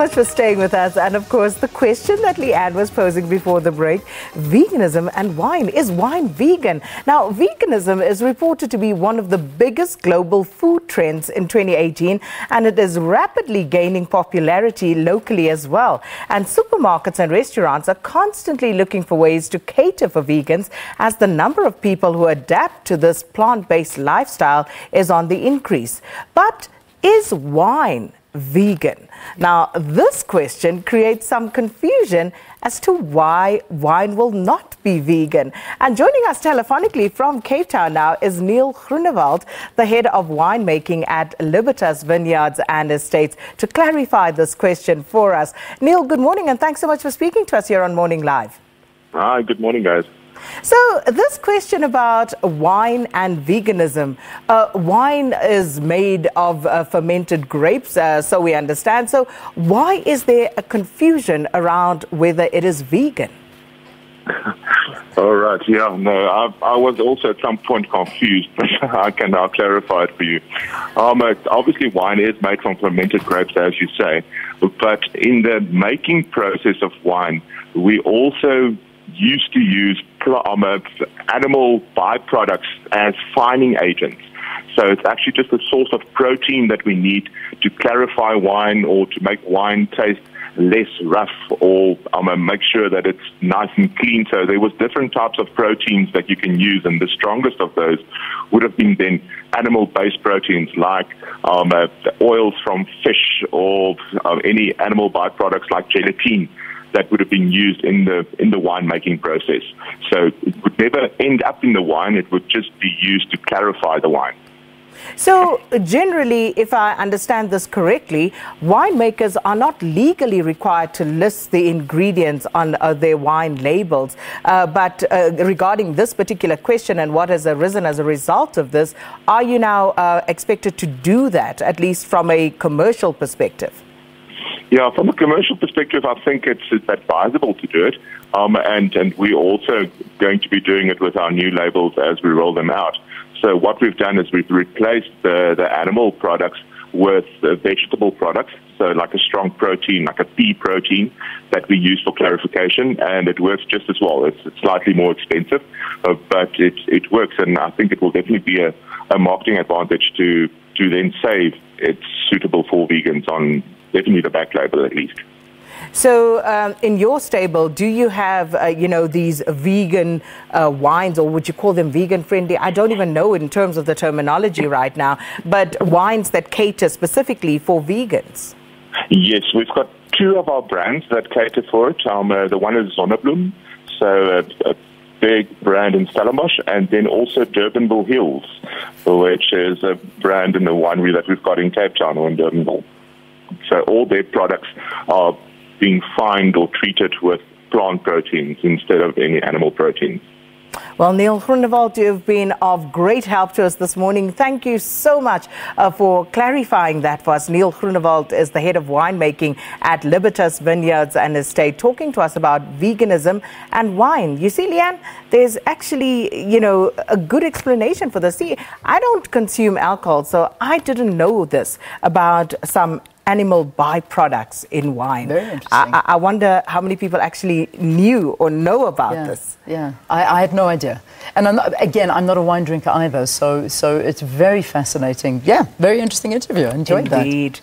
much for staying with us. And of course, the question that Leanne was posing before the break, veganism and wine. Is wine vegan? Now, veganism is reported to be one of the biggest global food trends in 2018, and it is rapidly gaining popularity locally as well. And supermarkets and restaurants are constantly looking for ways to cater for vegans, as the number of people who adapt to this plant-based lifestyle is on the increase. But is wine vegan? Now, this question creates some confusion as to why wine will not be vegan. And joining us telephonically from Cape Town now is Niel Groenewald, the head of winemaking at Libertas Vineyards and Estates, to clarify this question for us. Niel, good morning, and thanks so much for speaking to us here on Morning Live. Hi, good morning, guys. So this question about wine and veganism, wine is made of fermented grapes, so we understand. So why is there a confusion around whether it is vegan? All right, yeah, no, I was also at some point confused, but I can now clarify it for you. Obviously, wine is made from fermented grapes, as you say, but in the making process of wine, we also used to use animal byproducts as fining agents. So it's actually just a source of protein that we need to clarify wine or to make wine taste less rough, or make sure that it's nice and clean. So there was different types of proteins that you can use, and the strongest of those would have been then animal-based proteins like oils from fish or any animal byproducts like gelatin that would have been used in the winemaking process. So it would never end up in the wine, it would just be used to clarify the wine. So generally, if I understand this correctly, winemakers are not legally required to list the ingredients on their wine labels. But regarding this particular question and what has arisen as a result of this, are you now expected to do that, at least from a commercial perspective? Yeah, from a commercial perspective, I think it's advisable to do it. And we're also going to be doing it with our new labels as we roll them out. So what we've done is we've replaced the animal products with vegetable products, so like a strong protein, like a pea protein that we use for clarification, and it works just as well. It's slightly more expensive, but it works, and I think it will definitely be a marketing advantage to then say it's suitable for vegans on definitely the back label at least. So in your stable, do you have, these vegan wines, or would you call them vegan friendly? I don't even know in terms of the terminology right now, but wines that cater specifically for vegans? Yes, we've got two of our brands that cater for it. The one is Zonnebloem, so a big brand in Stellenbosch, and then also Durbanville Hills, which is a brand in the winery that we've got in Cape Town or in Durbanville. So all their products are being fined or treated with plant proteins instead of any animal proteins. Well, Niel Groenewald, you've been of great help to us this morning. Thank you so much for clarifying that for us. Niel Groenewald is the head of winemaking at Libertas Vineyards and Estates, talking to us about veganism and wine. You see, Leanne, there's actually, a good explanation for this. See, I don't consume alcohol, so I didn't know this about some animal byproducts in wine. Very interesting. I wonder how many people actually knew or know about this. Yeah, I had no idea. And I'm not a wine drinker either, so it's very fascinating. Yeah, very interesting interview. I enjoyed that. Indeed.